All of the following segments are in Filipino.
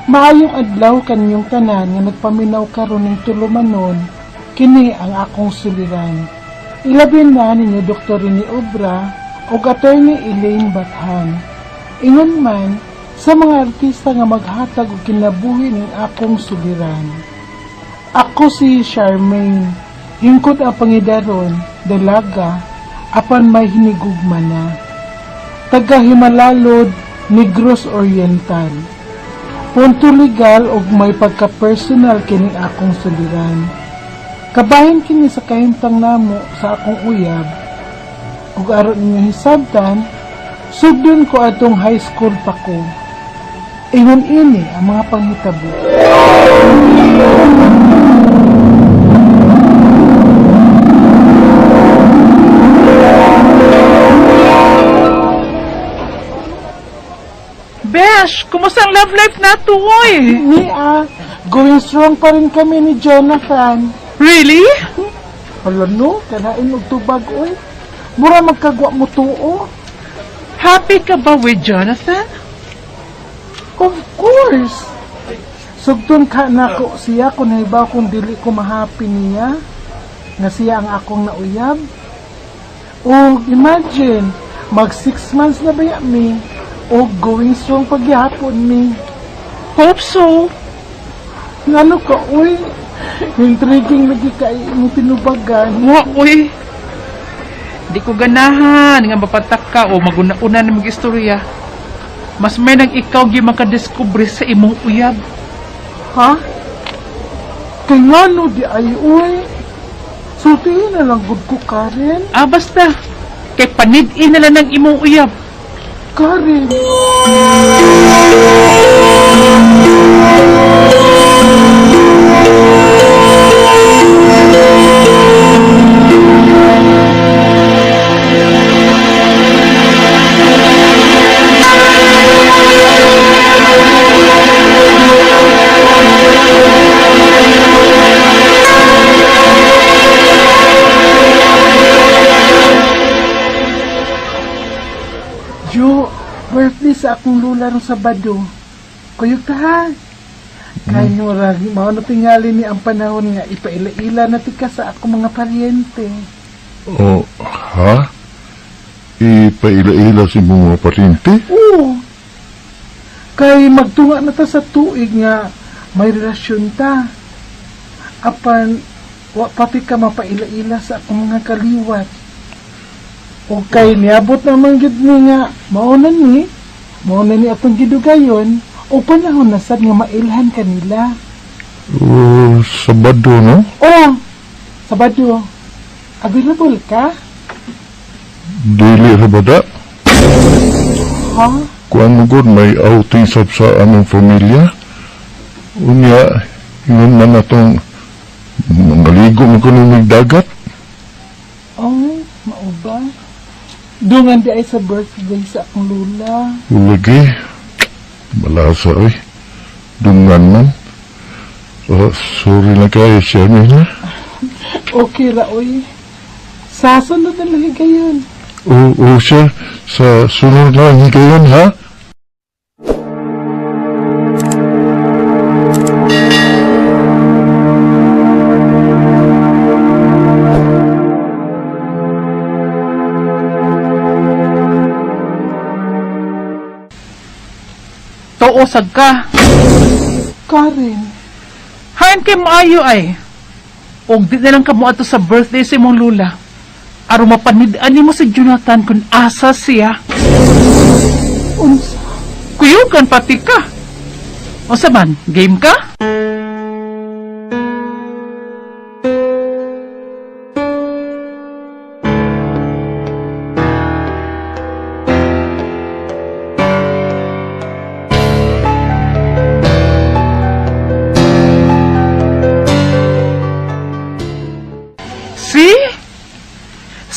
Maayong adlaw kaninyong tanan nga nagpaminaw karon ning tulumanon, kini ang akong suliran. Ilabin na ninyo Dr. Rene Obra o Attorney Elaine Bathan. Ingon man sa mga artista nga maghatag og kinabuhi ning akong suliran. Ako si Charmaine, hingkod ang pangidaron, dalaga, apan may hinigugma na. Taga Himalalod, Negros Oriental. Punto legal og may pagka-personal kining akong suliran. Kabahin kini sa kahimtang namo sa akong uyab. Ug aron ninyo hisabtan, sugdon ko atong high school pa ko. Ingon ini ang mga panghitabo. Besh, kumusta ang love life nato, oy? Mia, going strong pa rin kami ni Jonathan. Really? Hala no, kanain og tubag oy. Mura magkagwa mo tuo. Happy ka ba with Jonathan? Of course. Sugton ka nako siya kung naibaw kung dili ko mahappy niya. Nga siya ang akong nauyab. O imagine, mag 6 months na ba mi? O going strong pagyapon mi. Hope so. Ngano ka uy? Intriguing lagi ka imong tinubagan. Wa, oy. Di ko ganahan nga mapatak ka o maguna-una na mag-istorya. Mas may nang ikaw gi makadiskubre sa imong uyab. Ha? Kay ngano di ay uy? Sultiin na lang gud ko Karen. Ah, basta. Kay panid-in na lang ng imong uyab. Karen. Jo, birthday sa akong lula ron Sabado. Kuyog ta ha. Kaya nyo ragi, mao na tingali ni ang panahon nga ipaila-ila na tika sa akong mga paryente. Oh, ha? Ipaila-ila si mga paryente? Oo. Kay magtunga na ta sa tuig nga may relasyon ta. Apan, wa pati ka mapaila-ila sa akong mga kaliwat. O kay niabot naman gid ni nga mauna ni atong gidugayon o panahon na sad nga mailhan kanila. Sabado, no? O, Sabado. Available ka? Dili rabada. Ha? Kuan mo gud may outing sab sa among pamilya. Unya, yun man atong maligo mo kuno dagat. Oh, mao ba? Dungan di ay sa birthday sa akong lula. Lagi, malasa ay. Dungan man. Sorry lang kayo, Charmaine, ha? Okay ra, oy. Sa sunod na lang gayon. Oo, sir. Sa sunod na higayon, ha? Tuosag ka. Karen, Hain kay maayo ay. Og di na lang ka mo ato sa birthday sa imong lula. Aron mapanid-an nimo si Jonathan kung asa siya. unsa? Kuyugan pati ka. O saban, game ka?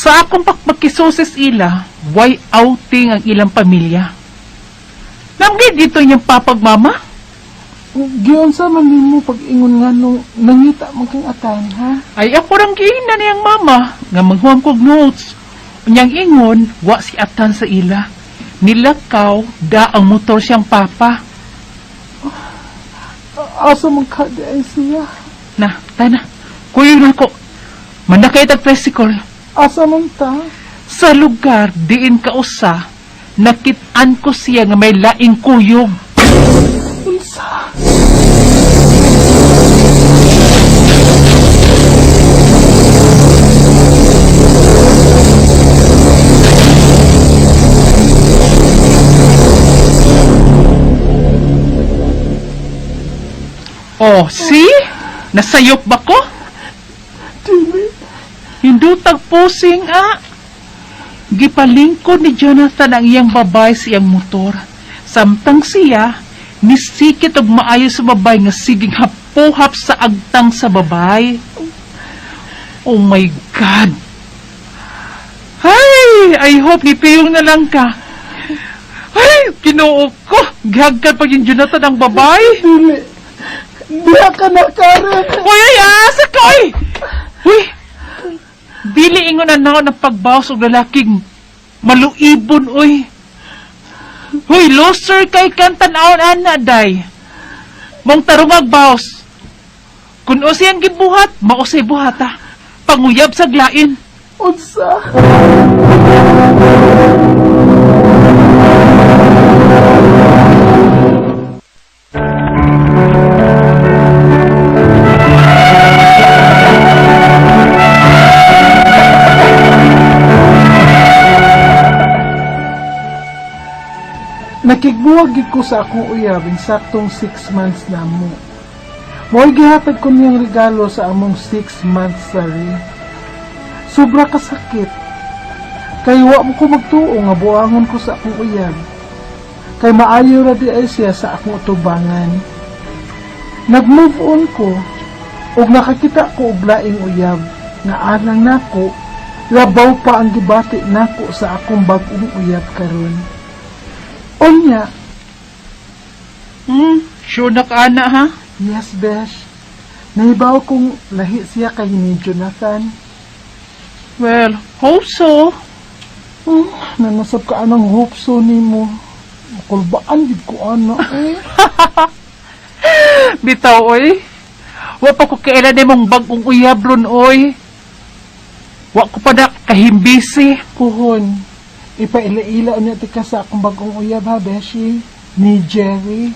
Sa akong pakmakisusis ila, why outing ang ilang pamilya? Namgay dito niyang papagmama? Giyon sa man nimo pag-ingon nga nung nangita mo kang atan, ha? Ay ako rang giina niyang mama, nga manghuam kog notes. Unyang ingon, wa si atan sa ila. Nilakaw, da ang motor siyang papa. Asa mong kada ay siya? Na, tana. Kuya na ko. Manakay tag tricycle. Asa man ta? Sa lugar diin ka usa, nakit-an ko siya nga may laing kuyog. Unsa? Oh, see? Nasayop ba ko? Dili. Hindutag pusing, Gipalingkod ni Jonathan ang iyang babay sa iyang motor. Samtang siya, nisikit og maayo sa babay nga siging hapuhap sa agtang sa babay. Oh my God! Ay! I hope nipiyong na lang ka. Ay! Kinuog ko! Gihagkan pa yung Jonathan ang babay. Dili. Diya ka na, Karen. Uy, ay, asa ko, oy! Uy! Dili ingon na naon ang pagbawas og lalaking maluibon, uy. Uy, loser kay kantan aon ana, day. Mong tarungag bawas. Kung usay ang gibuhat, mausay buhata. Panguyab sa glain. Unsa? Nakigbuwag gid ko sa akong uyab in saktong 6 months na mo. Mo'y gihatag ko niyang regalo sa among 6 months sari. Sobra kasakit. Kay wa mo ko magtuo nga buangon ko sa akong uyab. Kay maayo ra di ay siya sa akong tubangan. Nag-move on ko ug nakakita ko og laing uyab nga alang nako labaw pa ang gibati nako sa akong bag-ong uyab karon. Onya. Sure na ka, ana, ha? Yes, Besh. Nahibaw kong lahi siya kay ni Jonathan. Well, hope so. Nanasab ka anang hope so ni mo. Makulbaan gid ko ano eh. Bitaw, oy. Wa pa ko kailan na mong bagong uyab ron, oy. Wa ko pa na kahimbisi. Puhon. Ipaila-ila niya tika sa akong bagong uyab ha, Beshi. Ni Jerry.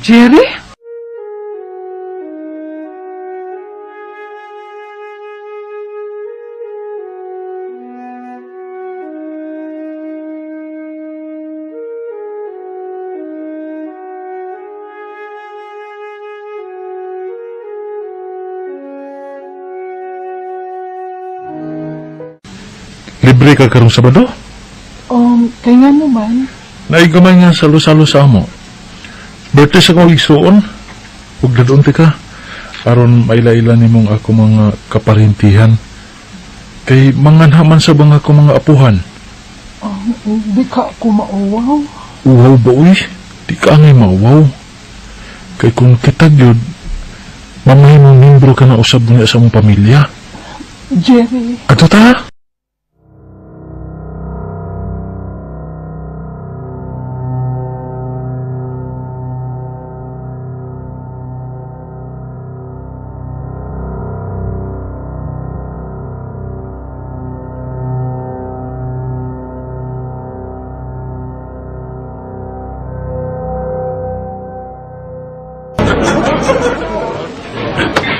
Jerry? Libre ka karong Sabado? Kaya nga naman. Naigamay nga salo-salo sa amo. Birthday sa kong igsuon. Huwag na doon ka. Aron maila-ila ni mong ako mga kaparintihan. Kay manganhaman sa bang ako mga apuhan. Di ka ako mauwaw. Uwaw ba uy? Di ka ngay mauwaw. Kay kung kitag yun, mamahin mong membro ka na usab niya sa mong pamilya. Jerry. Ato ta?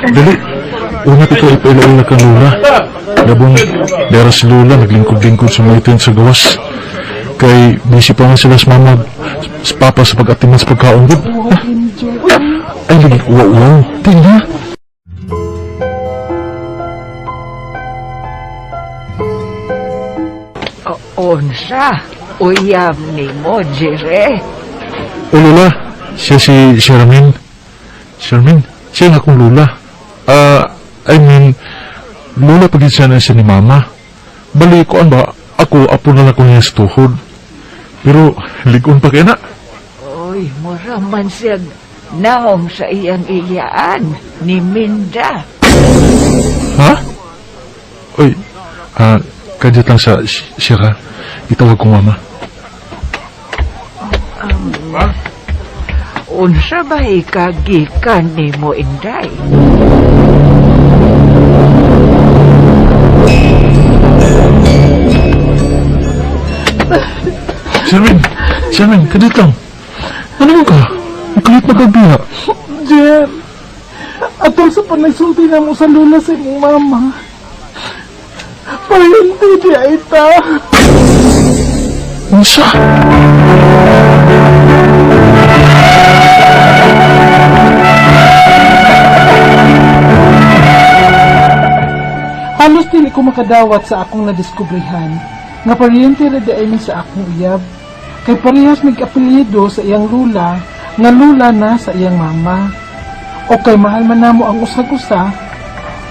Dali, unat ikaw ipaila-ila ka Lula. Labong dera si Lula, naglingkod-lingkod sa mga itin sa gawas. Kay busy pa nga sila sa mama, sa papa sa pag-atiman sa pagkaon. Huwagin, Jerry. Ay, lagi, wow, tingnan. Unsa? Uyab ni mo, Jire. O Lula, siya si Shermin. Shermin, siya nga akong Lula. Lula pagin siya na siya ni Mama. Bali ko ba, ako apo na lang ko niya sa tuhod. Pero, ligon pa kaya na. Uy, muraman siya naong sa iyang iyaan ni Minda. Ha? Uy, kadit lang sa siya. Itawag ko Mama. unsa ba ikagikan nimo, Inday? Sherwin, kadit lang. Ano ka? Ang kalit na gabiya. Jen, atol sa panagsulti na mo sa lula sa imong mama. Pahinti di ay ta. Unsa? Halos dili ko makadawat sa akong nadiskubrihan nga paryente ra daay sa akong uyab. Kay parehas mig-apelyido sa iyang lula nga lula na sa iyang mama. O kay mahal man namo ang usag-usa,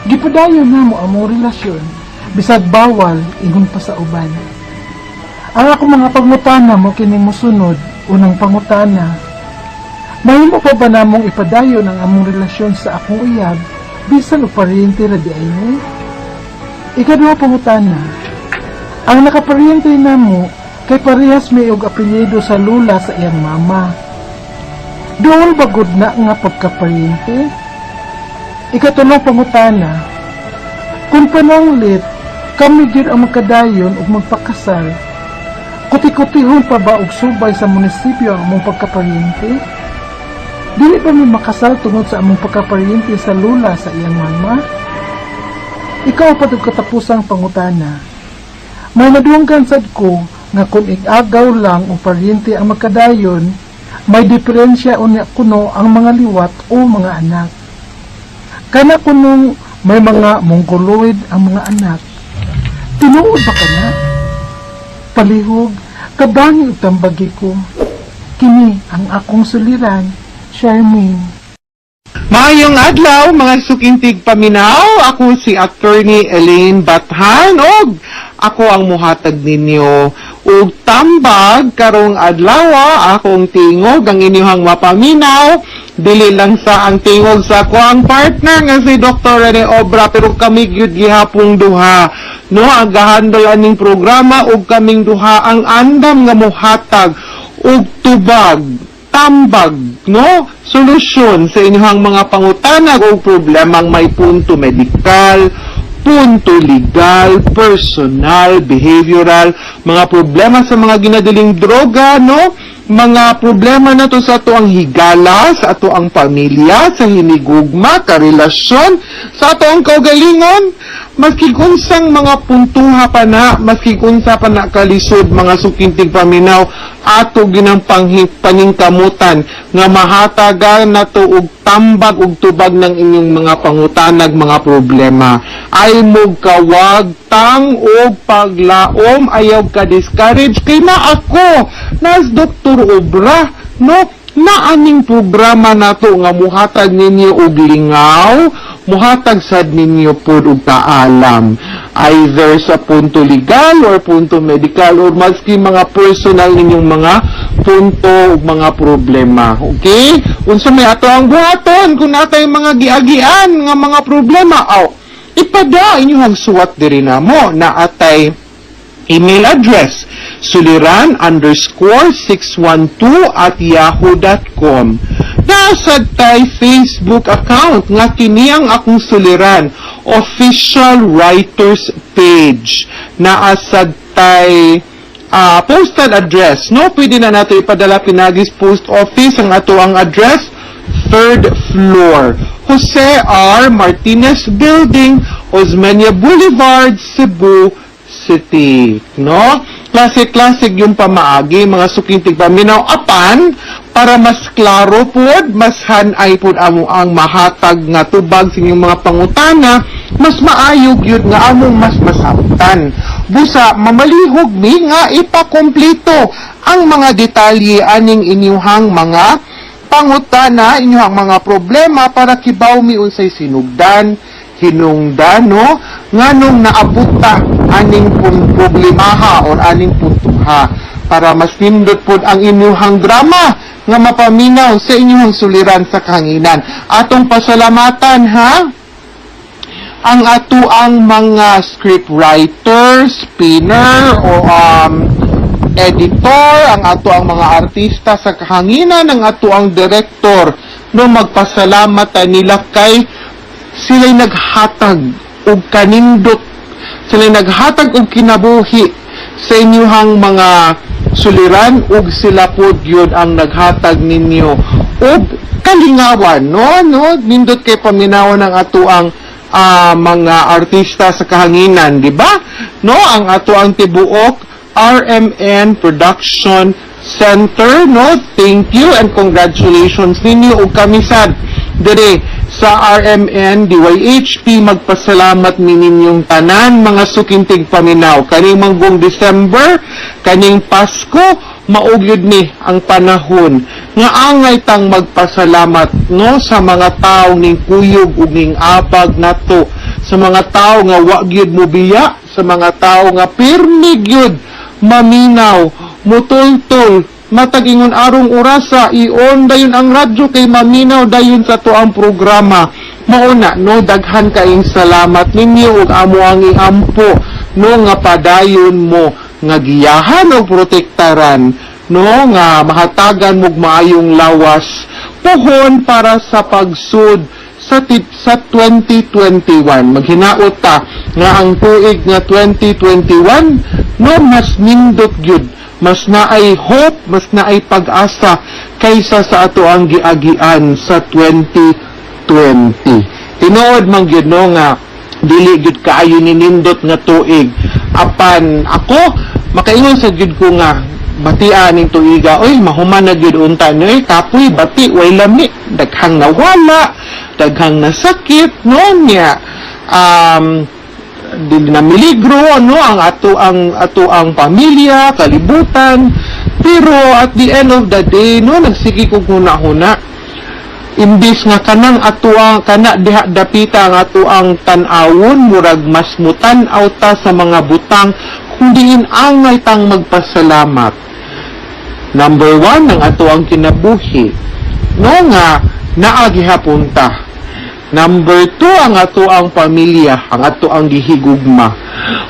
gipadayon namo among relasyon bisag bawal ingon pa sa uban. Ang akong mga pangutana mo kining mosunod. Unang pangutana, mahimo pa ba namong ipadayon ang among relasyon sa akong uyab bisan og paryente ra daay ni? Ikaduha pangutana, ang nakaparyente namo kay parehas may og apelyido sa lula sa iyang mama. Doon bagod na nga pagkaparyente? Ikatulong pangutana, kung pananglit, kami gyud ang magkadayon ug magpakasal, kuti-kutihon pa ba og subay sa munisipyo ang among pagkaparyente? Dili ba may makasal tungod sa among pagkaparyente sa lula sa iyang mama? Ikaw pa og katapusang pangutana. May nadunggan sad ko nga kung ig-agaw lang o paryente ang magkadayon, may diferensya unya kuno ang mga liwat o mga anak. Kana kunong may mga mongoloid ang mga anak, tinuod ba kana? Palihog, kabangi utambagi ko. Kini ang akong suliran, Charmaine. Maayong adlaw, mga sukintig paminaw. Ako si Attorney Elaine Bathan og ako ang muhatag ninyo og tambag karong adlaw. Akong tingog ang inyong mapaminaw. Dili lang sa ang tingog sa ako ang partner nga si Dr. Rene Obra, pero kami gyud gihapong duha. No, ang gahandol aning programa og kaming duha ang andam nga muhatag og tubag, tambag, no, solusyon sa inyong mga pangutanag o problemang may punto medikal, punto legal, personal, behavioral, mga problema sa mga ginadaling droga, no, mga problema na to sa ato ang higala, sa ato ang pamilya, sa hinigugma, karelasyon, sa ato ang kaugalingon, maski kunsang mga puntuha pa na, maski kunsa pa na kalisod, mga sukintig paminaw, ato ginang paningkamutan, nga mahatagan na to og tambag og tubag ng inyong mga pangutanag, mga problema. Ay mo kawag tang og paglaom, ayaw ka discourage, kay na ako, nas Dr. Obra, no, na aning programa na to nga muhatag ninyo og lingaw, muhatag sad ninyo pod og kaalam, either sa punto legal or punto medical or maski mga personal ninyong mga punto ug mga problema. Okay? Unsa may ato ang buhaton kung natay mga giagian nga mga problema, ipada inyong suwat diri namo na atay email address suliran_612@yahoo.com. Nasad tay Facebook account nga kini ang akong suliran, official writers page. Naasad tay postal address, no, pwede na nato ipadala pinagis post office ang ato ang address, 3rd floor, Jose R. Martinez Building, Osmeña Boulevard, Cebu City, no? Classic yung pamaagi, mga sukintig paminaw, apan, para mas klaro pod, mas hanay pod amo ang mahatag nga tubag sa inyong mga pangutana, mas maayog yun nga among mas masabtan. Busa, mamalihog mi nga ipakomplito ang mga detalye aning inyuhang mga pangutana, inyuhang mga problema para kibaw mi unsay sinugdan, hinungdan, no, nganong naabuta aning problemaha or aning puntuha para mas pindot pod ang inyuhang drama nga mapaminaw sa inyong suliran sa kahanginan. Atong pasalamatan ang ato ang mga script writer, spinner o editor, ang ato ang mga artista sa kahanginan, ang ato ang direktor, no magpasalamat nila kay sila'y naghatag og kanindot, sila'y naghatag og kinabuhi sa inyuhang mga suliran, ug sila pod yun ang naghatag ninyo og kalingawan, no nindot kay paminawan ng ato ang mga artista sa kahanginan, di ba? No, ang ato ang tibuok RMN Production Center, no? Thank you and congratulations ninyo ug kami sad dire sa RMN DYHP magpasalamat ninyong tanan mga sukintig paminaw kaning manggong December, kaning Pasko, maugyod ni ang panahon nga angay tang magpasalamat, no, sa mga taong ning kuyog ug ning abag nato, sa mga tao nga wa gyud mobiya, sa mga tao nga pirmi gyud maminaw, mutultol, matag ingon arong orasa, i-on dayon ang radyo kay maminaw dayon sa to ang programa. Mauna, no, daghan kaing salamat ninyo ug amo ang iampo, no, nga padayon mo nga giyahan o protektaran, no, nga mahatagan mo maayong lawas pohon para sa pagsud sa 2021. Maghinaot ta nga ang tuig nga 2021, no, mas nindot gyud, mas naay hope, mas naay pag-asa kaysa sa ato ang giagian sa 2020. Tinuod man gyud, no, nga dili gyud kaayo ni nindot nga tuig. Apan ako makaingon sa gyud ko nga batian ning tuiga, oy mahuman na gyud unta ni kapoy bati way lami, daghang nawala, daghang nasakit, no, niya dili na miligro, no, ang ato ang pamilya, kalibutan, pero at the end of the day, no, nagsigi kog huna-huna, imbis nga kanang ato ang kana diha dapita ang ato ang tan-awon, murag mas mutan-aw ta sa mga butang kundi angay tang magpasalamat. Number 1, ang ato ang kinabuhi, no, nga naa gihapon ta. Number 2, ang ato ang pamilya, ang ato ang gihigugma.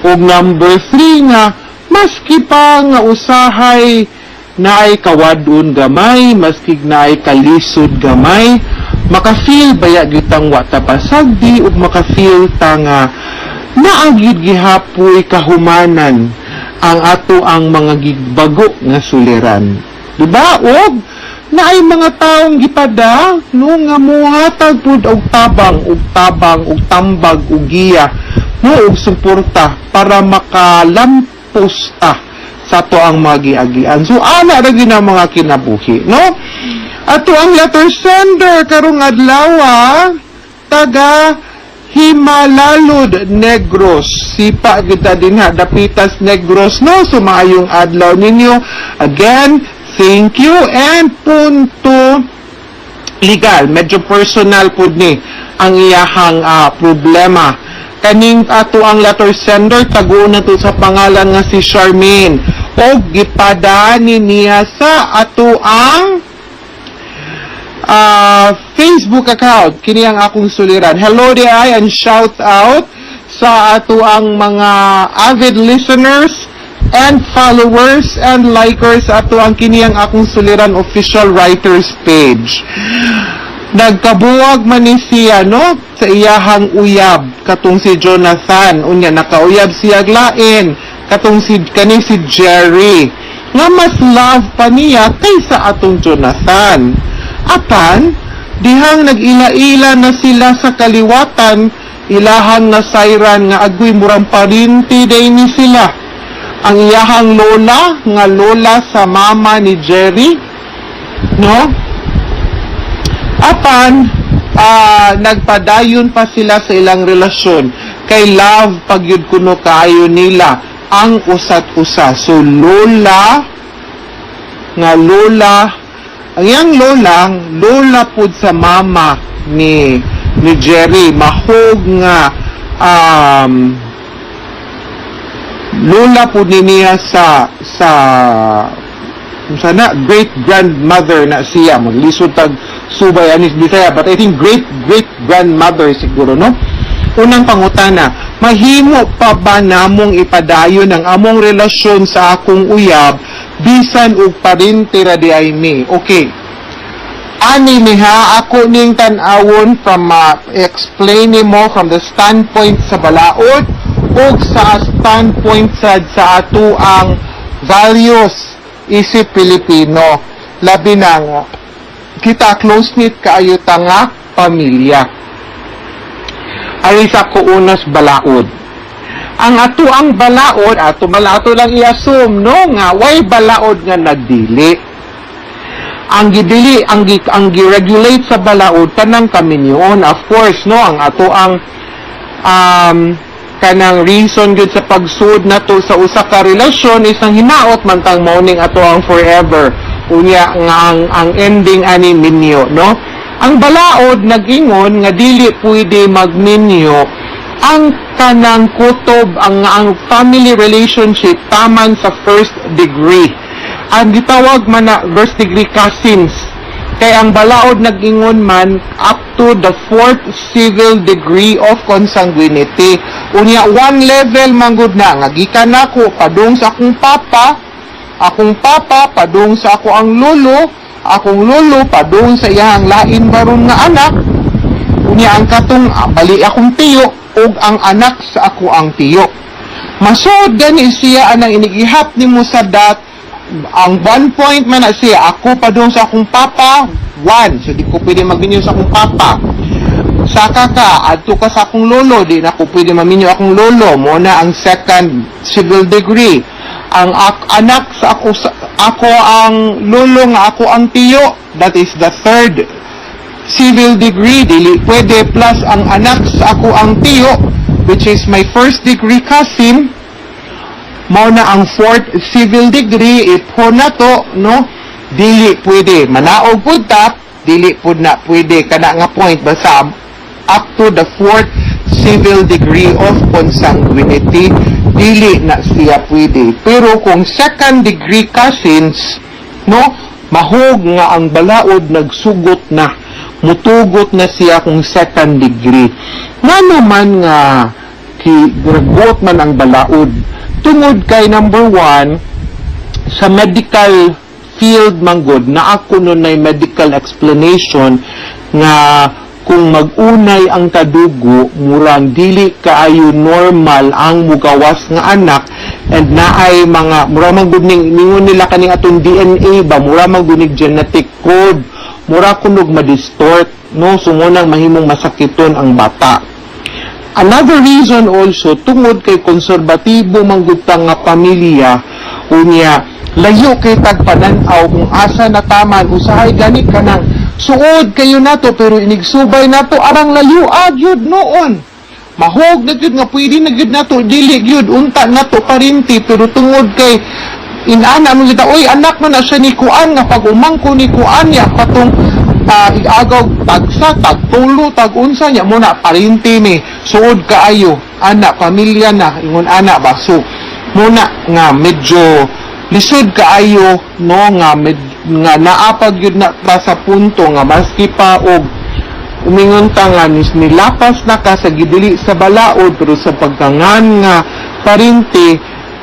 Ug number 3 nga, maski pa nga usahay na ay kawadun gamay, maski na ay kalisod gamay, makafeel baya gitang wata pasagdi, ug makafeel ta nga naagid gihapoy kahumanan ang ato ang mga gigbago nga suliran. Diba? Og na ay mga taong gipada, no, nga muhatag pud og tabang, og tambag, og giya, no, og suporta para makalampos ta sa to ang mga giagian. So, ana ra gyud ang mga kinabuhi, no? Ato ang letter sender karong adlaw, taga Himalalud Negros. Sipa kita din ha, Dapitas Negros, no? So, maayong adlaw ninyo. Again, thank you. And punto legal, medyo personal po ni ang iyahang problema. Kaning ato ang letter sender, tago na to sa pangalan nga si Charmaine. O gipadani niya sa ato ang Facebook account. Kini ang akong suliran. Hello there and shout out sa ato ang mga avid listeners and followers and likers ato ang kini ang akong suliran official writers page. Nagkabuwag man ni siya, no, sa iyahang uyab katong si Jonathan, unya nakauyab siya lain katong si Jerry nga mas love pa niya kaysa atong Jonathan. Apan dihang nag-ila-ila na sila sa kaliwatan, ilahang nasayran nga agoy murang parinti day ni sila. Ang iyahang lola nga lola sa mama ni Jerry, no? Apan nagpadayon pa sila sa ilang relasyon kay love pagyud kuno kaayo nila ang usat-usa. So lola nga lola, ang iyang lola pud sa mama ni Jerry, mahog nga lola pud niya sa sana great grandmother na siya, maglisod tag subay anis Bisaya, but I think great grandmother siguro, no? Unang pangutana, mahimo pa ba namong ipadayon ang among relasyon sa akong uyab bisan og parente ra di ay mi. Okay. Ani niha ako ning tan-awon from explain mo from the standpoint sa balaod o sa standpoint sa ato ang values isip Pilipino. Labi na nga kita close-knit kaayo ta nga pamilya. Ari sa ko unos balaod. Ang ato ang balaod, ato lang i-assume, no, nga, why balaod nga nagdili? Ang gidili, ang gi-regulate sa balaod, kanang kaminyon, of course, no, ang ato ang, kanang reason good sa pagsud na to sa usa ka relasyon, isang hinaot man tang morning ato ang forever. Unya, nga, ang ending ani minyo, no? Ang balaod, nag-ingon, nga dili pwede magminyo, ang kanang kutob ang family relationship taman sa first degree. Ang gitawag man na first degree cousins. Kay ang balaod nag-ingon man up to the fourth civil degree of consanguinity. Unya one level manggod na nga gikan nako padung sa akong papa padung sa ako ang lolo, akong lolo padung sa iyang lain baron nga anak. Unya ang katong bali akong tiyo ug ang anak sa ako ang tiyo. Masud gani siya anang inigihap nimo sa dat ang 1 point man na siya ako padung sa akong papa 1, so di ko pwede magminyo sa akong papa. Saka ka adto ka sa akong lolo, di na ko pwede maminyo akong lolo. Mo na ang second civil degree. Ang anak sa ako ang lolo nga ako ang tiyo, that is the third civil degree, dili pwede, plus ang anak sa ako ang tiyo, which is my first degree cousin, mao na ang fourth civil degree, ipo na to, no, dili pwede, manaog pud ta, dili pud na pwede, kana nga point, basta up to the fourth civil degree of consanguinity, dili na siya pwede. Pero kung second degree cousins, no, mahog nga ang balaod nagsugot na, mutugot na siya kung second degree. Nga naman nga gragot man ang balaod tungod kay number 1 sa medical field manggod na ako nun ay medical explanation nga kung mag-unay ang kadugo murang dili kaayo normal ang mugawas nga anak and naay mga mura man gud ning ningon nila kaning atong DNA ba mura man gud genetic code mura kunog ma-distort, no? Sumunang mahimong masakiton ang bata. Another reason also, tungod kay konserbatibo manggutang nga pamilya, unya, layo kay tagpananaw kung asa na taman, usahay gani ka nang suod kayo nato, pero inigsubay nato, arang layo, agyod noon. Mahog na gyud nga pwede na gyud nato, dili gyud unta nato parinti, pero tungod kay inana mo kita, oy anak man na siya ni Kuan nga pag umangko ni Kuan ya patong igagaw tagsa, tagtulo, tagunsa niya muna parinti ni suod kaayo, anak, pamilya na, ingon anak ba, so muna nga medyo lisod kaayo, no, nga naapag yun na sa punto nga maski pa og umingon ta nga nilapas na ka sa gidili sa balaod pero sa pagkangan nga parinti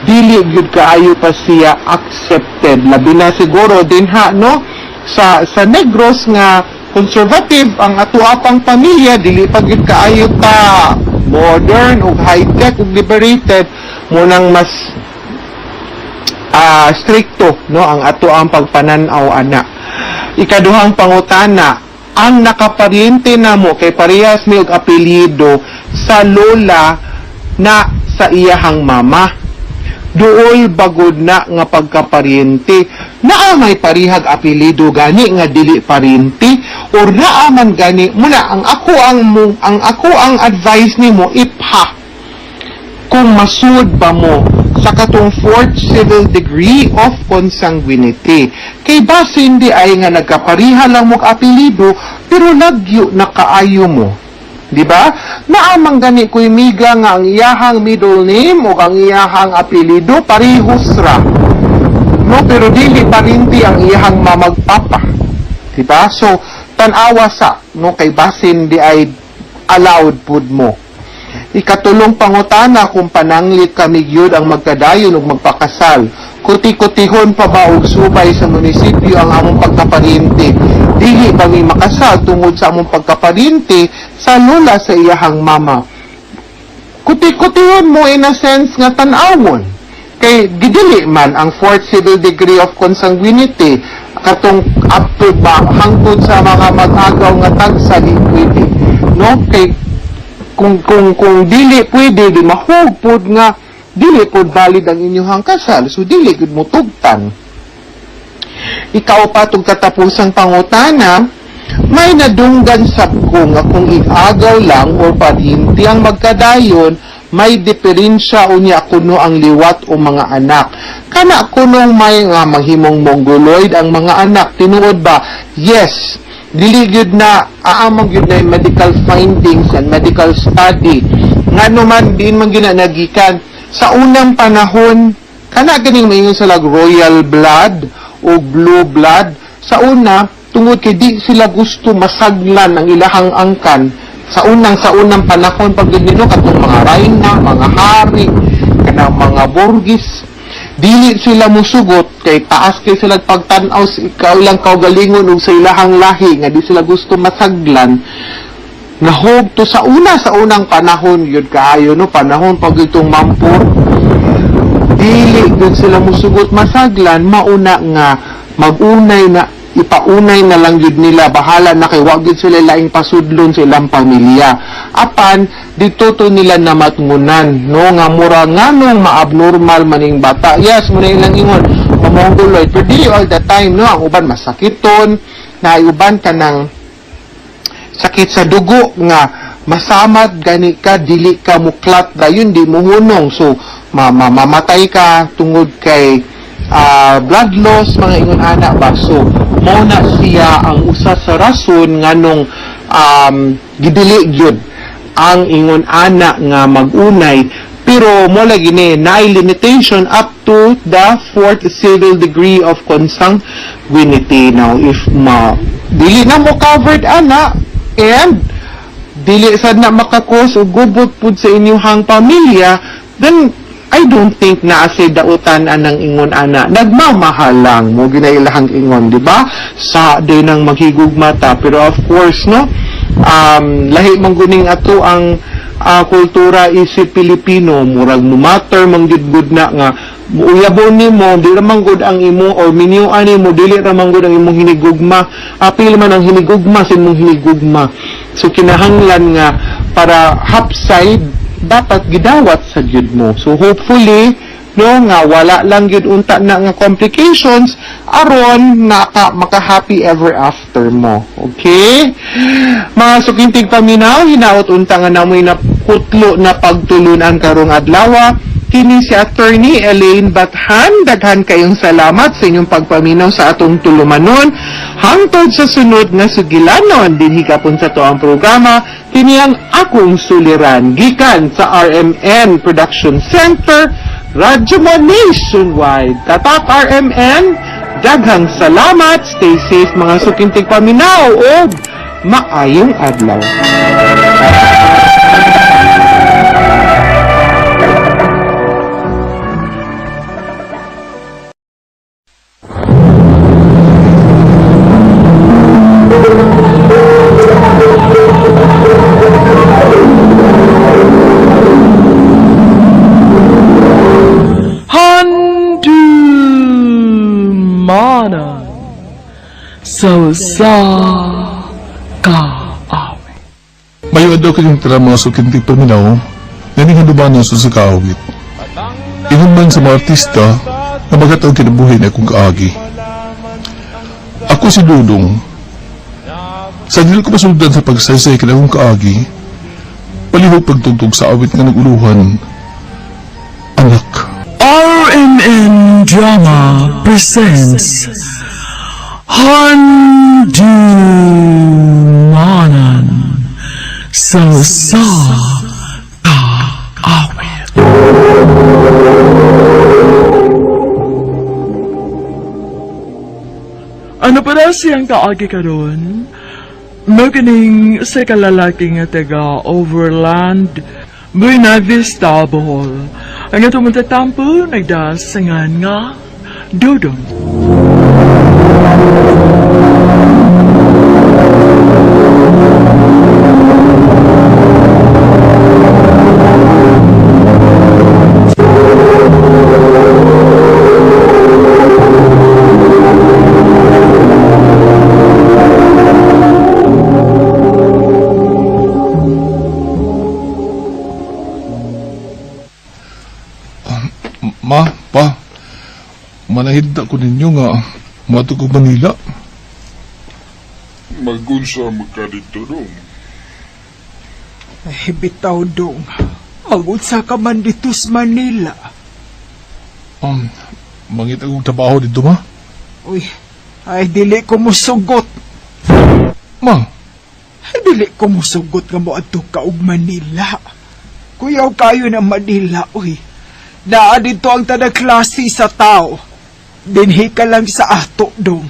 dili gyud kaayo pa siya accepted. Labi na siguro din ha, no, sa Negros nga conservative ang atuapang pamilya, dili pa gyud kaayo ta modern ug high-tech ug liberated, munang mas stricto, no, ang atuang pagpananaw ana. Ikaduhang pangutana, ang nakaparyente namo kay parehas mi og apelyido sa lola na sa iyahang mama. Duol bagod na nga pagkaparyente, naa may parihag apelido gani nga dili paryente or naa man gani muna ang ako ang advice nimo ipha kung masud ba mo sa katong fourth civil degree of consanguinity. Kay base hindi ay nga nagkapariha lang mo apelido pero lagyo na kaayo mo. Diba? Naamang gani ko'y miga nga ang iyahang middle name o ang iyahang apelido parehos ra. No, pero dili parinti ang iyahang mamagpapa. Diba? So, tanawa sa, no, kay basin di ay allowed pud mo. Ikatulong pangutana kung pananglit kami gyud ang magkadayon ug magpakasal. kuti-kutihon pa ba og subay sa munisipyo ang among pagkaparinti. Dili ba mi makasal tungod sa among pagkaparinti sa lola sa iyahang mama. Kuti-kutihon mo in a sense nga tan-awon. Kay gidili man ang fourth civil degree of consanguinity katong up to ba hangtod sa mga mag-agaw nga tagsa di pwede. No? Kay kung dili pwede di mahugpod nga dili pod valid ang inyong kasal, so dili gud mo tugtan. Ikaw pa tong katapusang pangutana, may nadunggan sab ko nga kung igagaw lang or parinti ang magkadayon, may diferensya unya kuno ang liwat o mga anak. Kana kunong may nga mahimong mongoloid ang mga anak, tinuod ba? Yes. Dili gyud na aamang gyud na medical findings and medical study. Ngano man din man ginanagikan sa unang panahon, kana ganing maingon sa royal blood o blue blood. Sa una, tungod kay di sila gusto masaglan ang ilahang angkan. Sa unang panahon, pag ganito, katong mga rayna, mga hari, kanang mga borgis, dili sila musugot, kay taas kay sila pagtanaw, ikaw lang kaugalingon o sa ilahang lahi, nga di sila gusto masaglan. Nahog to sa unang panahon yun kaayo no panahon pag itong mampur dili gud sila musugot masaglan mauna nga magunay na ipaunay na lang yun nila bahala na kay wag yun sila laing pasudlon sa ilang pamilya apan dito to nila namatngunan no nga mura nganong ma-abnormal maning bata yes muna ilang ingon mamongoloid pero dili all the time no ang uban masakiton na uban kanang sakit sa dugo nga masamad gani ka dili ka muklat dayon di mo hunong so mamatay ka tungod kay blood loss mga ingon ana ba so mo na siya ang usa sa rason nganong gidili gyud ang ingon ana nga magunay pero mo lagi ni naay limitation up to the fourth civil degree of consanguinity now if dili na mo covered ana and dili sad na makakos o gubot pud sa inyong pamilya, then I don't think na asay dautan anang ingon ana. Nagmamahal lang mo ginailahang ingon, di ba? Sa din nang maghigugmata pero of course no lahi man guning ato ang kultura isip Pilipino murag no matter manggid na nga uyabon nimo dili man gud ang imo or miniuan nimo dili ra man gud ang imong hinigugma apil man ang hinigugma sa imong hinigugma so kinahanglan nga para half side dapat gidawat sa gyud mo so hopefully no nga wala lang gyud unta na nga complications aron maka happy ever after mo okay mga sukintig paminaw hinaot unta nga namoy na kutlo na pagtulunan karong adlaw kini si Attorney Elaine Bathan. Daghan kayong salamat sa inyong pagpaminaw sa atong tulumanon. Hangtod sa sunod nga sugilanon, dinhi kapon sa to ang programa, kini ang akong suliran. Gikan sa RMN Production Center, Radyo Mo Nationwide. Tatak RMN, daghang salamat, stay safe mga sukintig paminaw, o maayong adlaw. sa kaawit. Mayo daw kayong tira mga sukintig paminaw, naning handumanan sa kaawit. Ingon man sa mga artista na magataw kinabuhi na akong kaagi. Ako si Dudong. Sa dil ko masuldan sa pagsaysay ka na akong kaagi, palihog pagtugtog sa awit nga naguluhan. Anak. RMN Drama presents Handumanan sa kaawit. Ano para siyang kaagi ka doon? Maganing sa kalalaki nga taga Overland, Buena Vista, Bohol. Ang atong matatampo, nagdasangan nga. Dudong. Ma, pa, manahid ko ninyo nga mato ko Manila. Magunsa magkadito dong. Ay, bitaw dong. Magunsa ka man dito sa Manila. Mangita kong trabaho dito, ma. Uy, ay dili ko musugot. Ma, Ay dili ko musugot nga mo adto ka og Manila. Kuyaw kayo ng Manila, uy. Naa dito ang tanang klase sa tao. Dinhi ka lang sa ato, dong.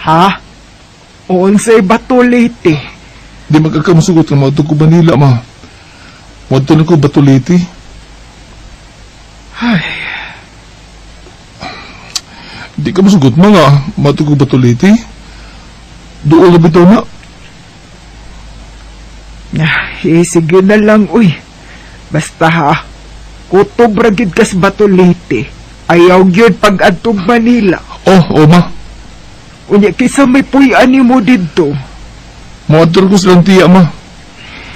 Ha? Unsay batuliti? di magkakamusugot nga mato ko Manila, ma. Mato na ko Batuliti. Ay, Di ka masugot, ma nga. Mato ko Batuliti. Doon na bitaw na. sige na lang, uy. Basta ha, kutob ragid kas batuliti. Ayaw gyud pag adtog Manila. Oh, ma. Unya kisa may puy-an mo didto. Mawator ko silang tiya, ma.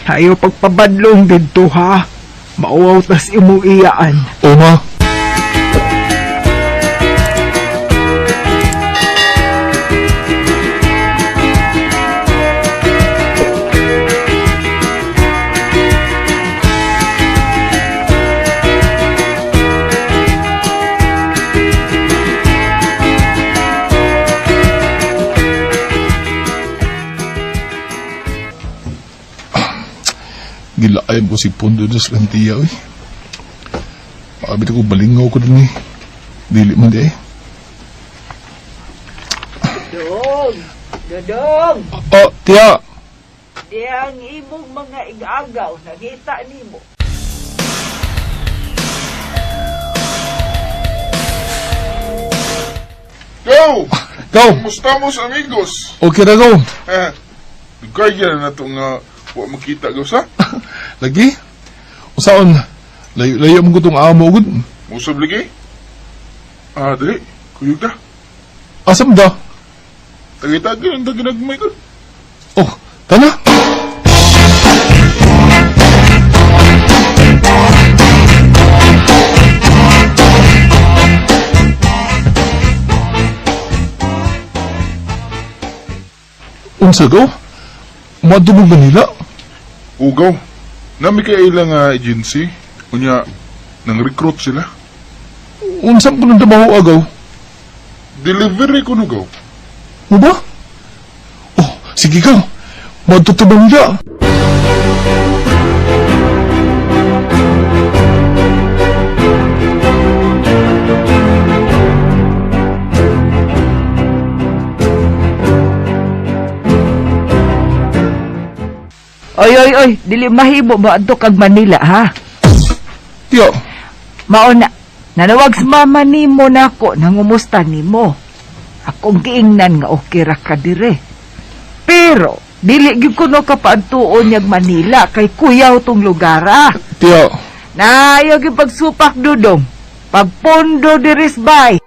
Ayaw pagpabadlong didto ha. Mauwaw tas imong iyaan. Oh, ma. Gilaayam ko si Pondo na silang tiya, eh. Pakabit ko balingaw ko din, eh. Dili man di, eh. Dodong! Oh, tiya! Di ang imong mga igagaw, nakita nimo. Go! Go! Kumusta mo sa amigos? Okay na, go! Kaya na itong wa makita gaw sa? Lagi? Usaon? Layo mo ko itong amo, gud. Musab lagi? Dali. Kuyog na. Asam da? Tagay-tagay ang taginagmay ko. Oh, tana? Unsa go? Madumog Manila? Ugaw. Nami kaya ilang agency. Unya, nang recruit sila. Unsa ko nang trabaho agaw? Delivery ko nugaw. Mo ba? Oh, sige ka. Madto Manila. Oy, dili mahimo ba adto kag Manila, ha? Tiyo, Mao na, nanawag sa mama nimo nako, nangumusta nimo. Akong giingnan nga okay ra ka dire. Pero, dili gyud kuno ka paadtuon yag Manila, kay kuyaw tong lugar, ah. tiyo. Naayaw gyud pagsupak dudong. Pagpondo diris bay.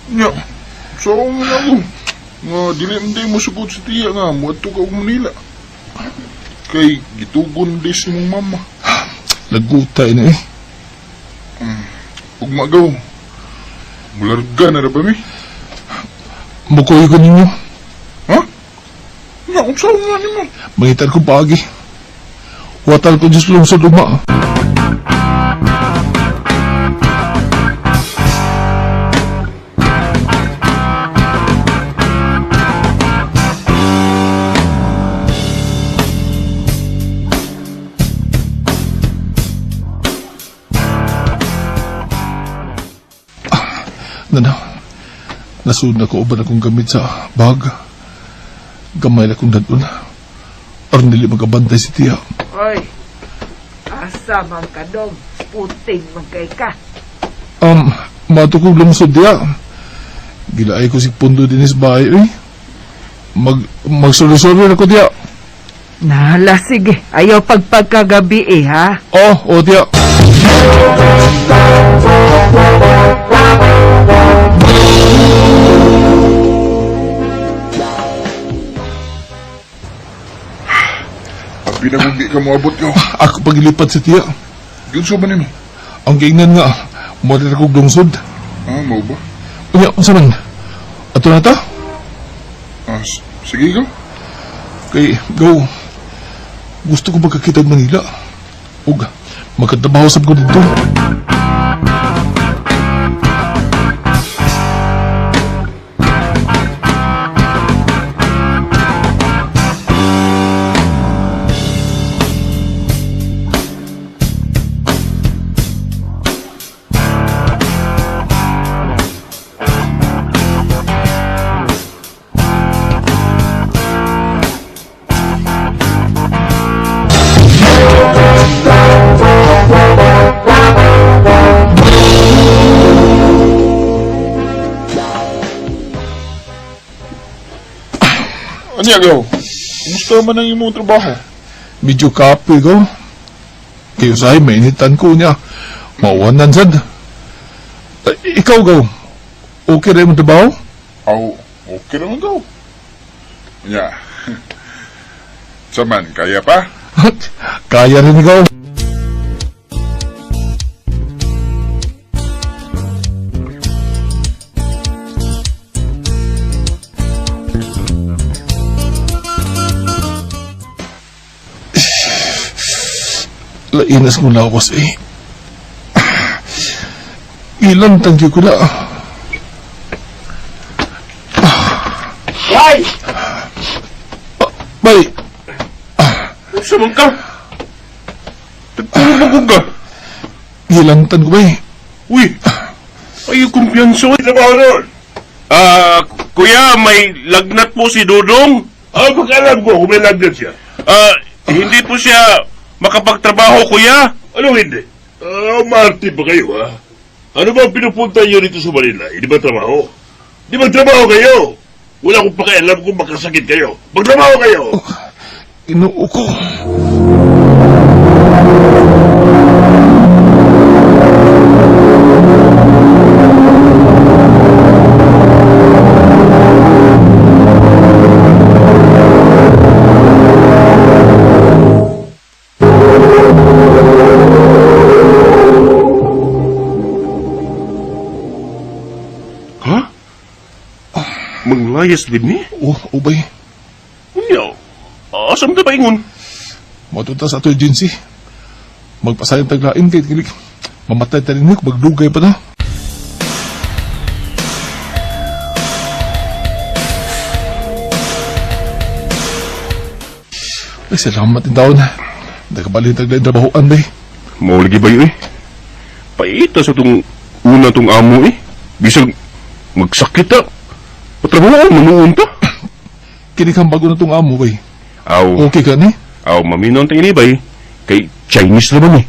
Nya, so nga ko. Nga, dili mo sugod sa tiya nga. Muadto ka og Manila. Kay, gitugon di si mong mama. Nagutay na, eh. Ug magaw. Mularga na ra ba mi? Mukoy ko ninyo. Ha? Nya, unsa nga ni mo? Mangitan ko pagi. Watal ko Diyos lang sa luma. Nasud na ko uban akong gamit sa bag. Gamay na kong dadun. Aron dili magabantay si tiya. Oy, asa man ka dong, puting man kay ka. Mato kong lungsod diya. Gilaay ko si pundo din sa bahay, eh. Magsulo-sulo na ko diya. Nahala, sige. Ayaw pagpagkagabi ha. Oh, diya. Pinagugdi ka mo abot ko. Ako pagilipat sa tiya. Yun sa ba nimo? Ang kaingnan nga, mawala kong lungsod. Mau ba? Unya, unsa man? Ato na ta? Sige ka. Kay, go. Gusto ko magkakita ng Manila. Ug, magkatabaho sa ko dito. Anya gaw? Kumusta man ang imong trabaho? Medyo kape ko. Kayo sa'yo, mainitan ko niya. Mauwanan sad. Ikaw, gaw. Okay rin mo trabaho? Aw, okay naman gaw. Anya. Saman, kaya pa? Kaya rin ikaw. Lainas mo na ako kasi. Ilang tanggi ko na. Ay! Bay, Saan ka? Tagtulog ka? ilang tan ko, bay. Uy! Ay, kumpiyanso. Trabaho nun. Kuya, may lagnat po si Dudong. Pag-alam ko kung may lagnat siya. Hindi po siya makapagtrabaho, kuya. Ano hindi? Marty ba kayo, ha? Ano ba ang pinupunta niyo rito sa Manila? Hindi ba trabaho? Hindi ba trabaho kayo? Wala akong pakialam kung makasakit kayo. Magtrabaho kayo! Inuo ko. Ha? Manglayas din ni? Ubay. Unya, asam ka ba ingon? Matuta sa ato agency. Magpasayang taglain kay kilik. Mamatay tayo niyo, magdugay pa na. Ay, salamat yung taon. Nagkabalhin taglain trabahoan, bay. Maulagi ba yun eh? Paita sa itong una itong amo eh. Bisag magsakit ta. Patrabaho, manuun ta. Kinikang bago na itong amo, bay. Aw, Okay ka ni? maminon tayo ni bay. Kay Chinese naman eh.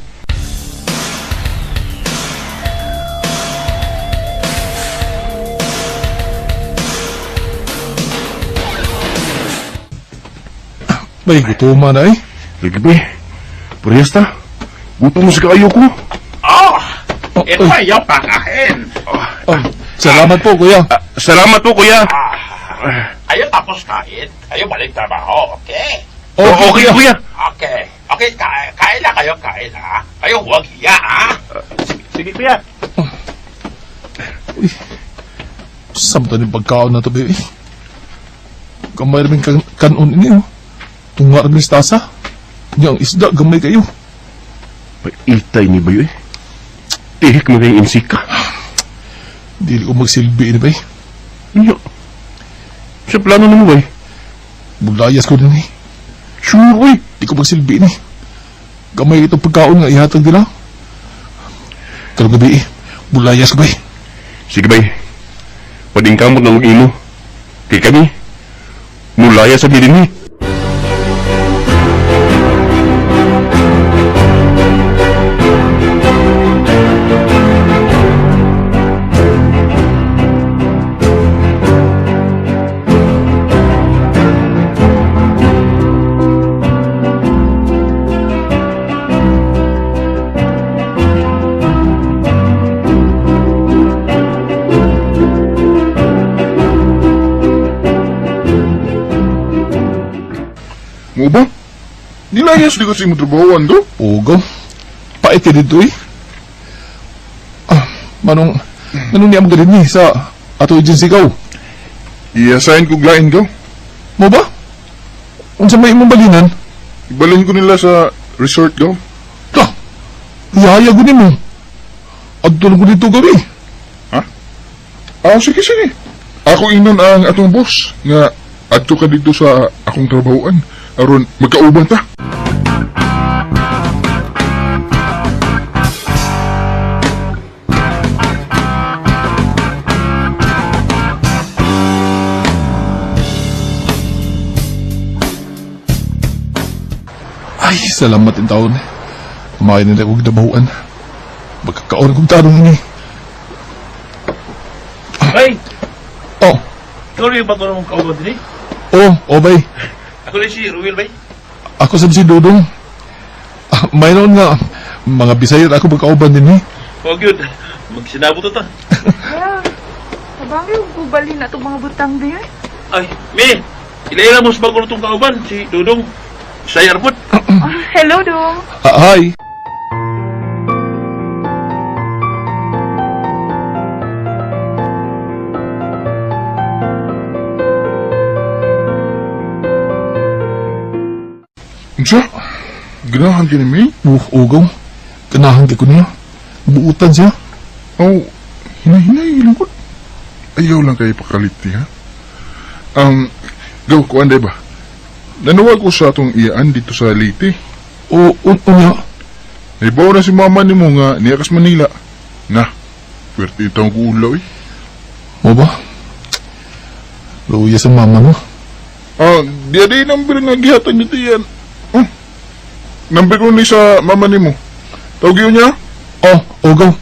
Bay, gutuman na eh. Lagi bay. Parehas ta. Gutom mo sa kaayo ko. Ito ay yung pakain. Salamat po, kuya. Salamat po, kuya. Ayaw tapos kain. Ayaw balik trabaho. Okay? Okay, kuya. Okay. Okay, kain na kayo, kain ha. Kayo huwag hiya ha. Sige, kuya. Samto ni pagkaon na to, bay. Kamay rin kanon ini, oh. Tunga rin tasa. Yang isda, gamay kayo. Paitay ni bayo eh. Tihik mo kayong insika. Dili ko magsilbi ini, bay. Iya. Sa plano na mo, bay. Bulayas ko din eh. Sure, bay. Di ko magsilbi ini. Gamay itong pagkaon nga ihatag nila. Karong gabi eh. Bulayas ko, bay. Sige, bay. padingkamot ng imo. Kay kami, mulaya sa bilin ni. Mo ba? Nilayas di ko sa imong trabahoan do? Ugaw. Pait ka dito eh. Manong niya mo ganun sa ato agency ka. I-assign ko glain ko. Mo ba? Unsa may imong balinan? Ibalin ko nila sa resort ko. Ihaya ko mo. Adto ko dito gabi. Sige, sige. Ako inon ang atong boss nga adto ka dito sa akong trabahoan. Aron magkauban ta. Ay, salamat in taon. Kumain na akong ginabahuan. Magkakaon akong tanong ini. Ay! Oh, Ikaw rin ba ito ng kauban din bay. Ako rin si Ruel, bay. Ako sa si Dudong. Mayroon nga, mga Bisaya ako magkauban din eh. Huwag yun. Magsinabot ito. Sabangay, bubali na itong mga butang din eh. Ay, Mi! Ilaila mo sa bago itong kauban, si Dudong. Sa airport. Hello, Dong. Hi. Unsa? Ganahan ka ni May? Ugaw. Kanahan ka ko niya. Buutan siya. Oh, hinay-hinay lang ko. Ayaw lang kayo pakalit niya. Gaw, kuan ba? Nanawag ko sa atong iyaan dito sa Leyte. Unya. Naibaw na si mama ni mo nga niyakas Manila. Na, pwerte itang kuulaw eh. Mo ba? Luya sa mama mo. Di number nga gihatan nito yan. Number ko ni sa mama ni mo. Tawag yun niya? Ugaw.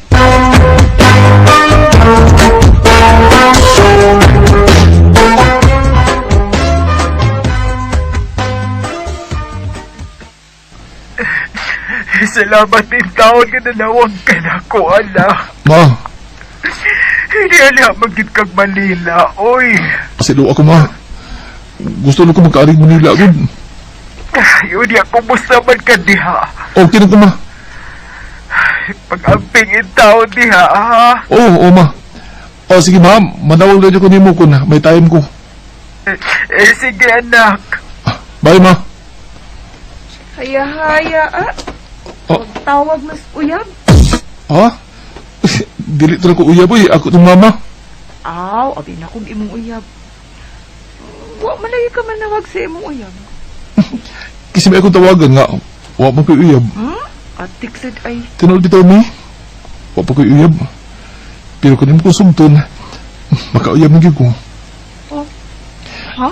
Salamat din taon ka na nawag ka na ko, ala. Ma, Hindi ala magit kag Manila, oy. pasilo ako ma. Gusto na ko magkaaring Manila agad. Yun ya, kumusta man ka diha? Okay na ko ma. Pag-amping in taon diha, ha? Oo ma. Sige ma, manawag na ko ni mo ko na. May time ko. Sige anak. Bye ma. Haya-haya, tawag mas uyab. Dili to na ko uyab eh. Ako itong mama. Aw, abi na kong imong uyab. Wa malagi ka man nawag sa imong uyab. Kasi may akong tawagan nga. Wa pa ko'y uyab. Atik sad ay. Tinol bitaw ni. Wa pa ko'y uyab. Pero kung ko sumton, makauyab na ko. Ha?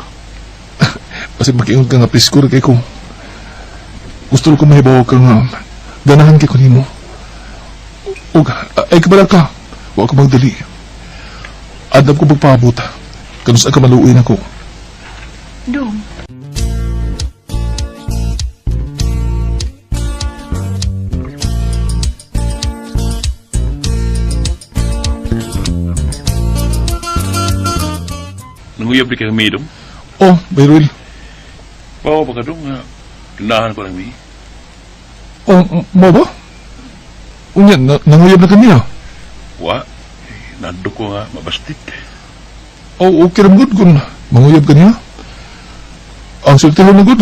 Kasi makiingon ka nga preskur kay ko. Gusto ko mahibaw ka nga. Ganahan kay ko nimo. Ay kabala ka. Wa ko magdali. Adab ko pagpaabot. Kanus ka maluoy na ko. Dong. Nanguyab di ka kami dong. Bayroil. Oo, baka dong. Tunahan ko lang, Mi. Mo ba? Unya, nanguyab na kami Wa. Nando ko nga, mabastit. Okay ram good kung manguyab ka niya. Ang sulti mo na good.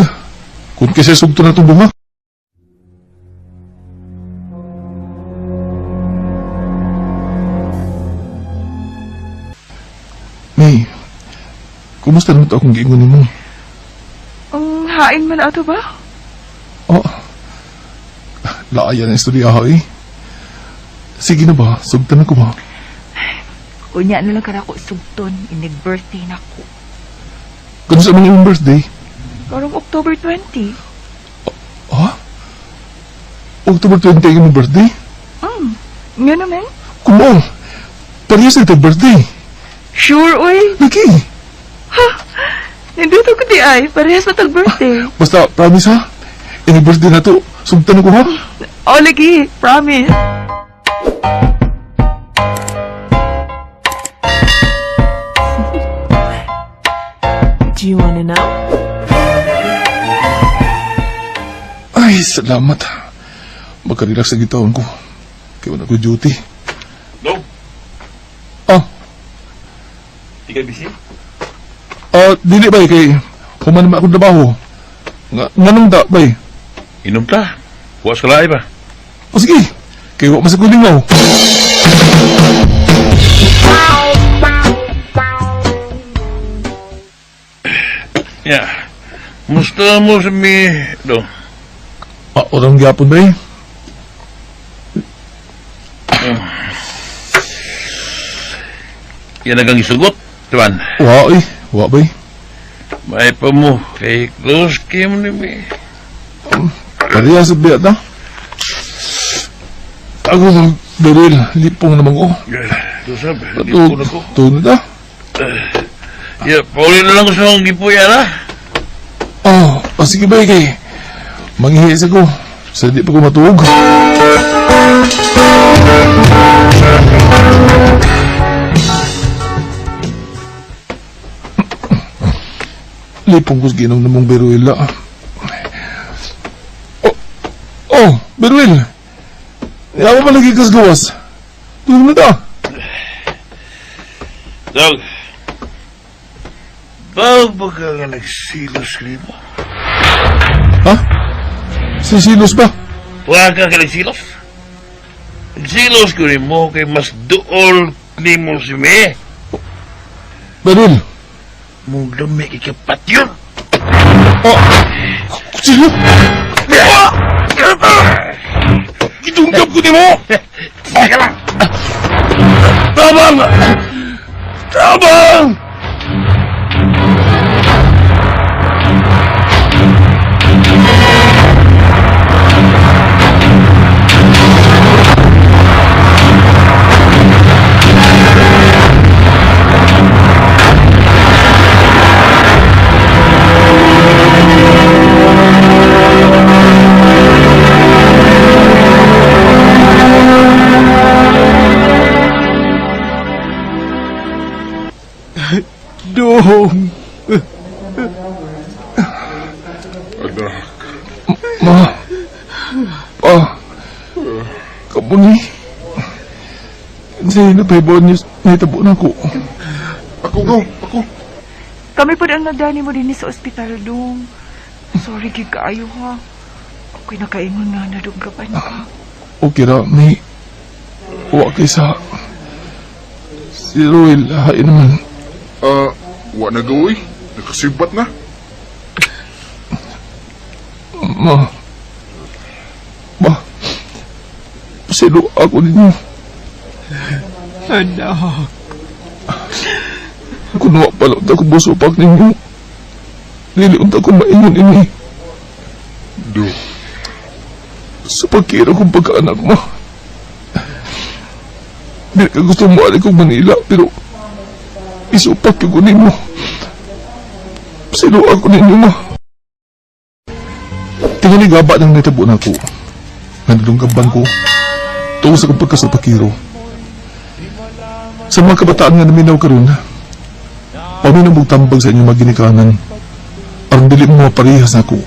Kung kasi sugto na itong bunga. May, kumusta naman ito akong giingon mo? Ang hain man ato ba? Laaya na istorya ha eh. Sige na ba? Sugtan na ko ba? Unya na lang ka na ako sugton, inig-birthday na ko. Kano sa mga iyong birthday? Karong October 20. Ha? October 20 yung birthday? Nga naman? Kumo, parehas na ito birthday. Sure, uy. Lagi. Nandito ko di ay, parehas na tag-birthday. Basta, promise ha? Ini birthday na to, sugtan ko ha? O, lagi, promise. Do you want to know? Ay, salamat. Magka-relax sa gitawon ko. Kaya wala ko duty. No? Ah, Di ka busy? dili ba kay human naman akong trabaho. Nganong da ba? Inom ta. Buwas ka lahi ba? O sige, kaya wala masag kulingaw. Yeah. Musta mo sa mi... Do? Orang gyapon ba? Yan nagang isugot, tuan. Wa ba? May pa mo, kay close kim ni mi. Parehas sa biya na. Ako ng beril, lipong naman ko. Tusab, gipo na ko. Tunod na. Yeah, pauli na lang ko sa mga gipo yan, ha? Sige ba kay manghihis ako. Sa di pa ko matuog. Lipong ko ginom na mong Beruel. Beruel. Yawa pa lagi kas gawas. Tulog na ta. Dog. Bago ka nga nagsilos ka mo? Ha? Sisilos ba? Huwag ka nagsilos? Nagsilos ko rin mo kay mas dool ni mo si me. Beruel. Mong lumi ikapat yun. Sino? Gitunggap ko ni mo! Teka lang. Tabang! Tabang! Dong. Anak, Ma. Pa. Kabuni. Kasi napaibaw niyo nitabo na ko. ako. Kami pa ang nadani mo din sa ospital, Dong. Sorry, gig kaayo, ha. Ako'y nakaingon nga na dunggapan ka. Okay ra, may... Wa kay sa... Si Roel, hain naman. Wa na gawoy. Nakasibat na. Ma. Pasilo ako ninyo. Anak. Kung wa pala unta ko busupak ninyo. Dili unta ko maingon ini. Do. Sa pagkira kong pagkaanak mo. Dili ka gusto mo ali kong Manila, pero isupak ko ninyo. Pasilo ako ninyo, ma. Tingnan ni gaba ng natabo na ko. Nandunggaban ko. Tungo sa kong pagkasapakiro. Sa mga kabataan nga naminaw karon, paminaw mong tambag sa inyong mga ginikanan. Aron dili mo maparihas ako.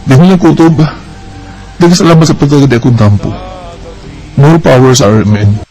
Di mo lang kutob. Dili salamat sa pagkagadi akong tampo. More power sa RMN.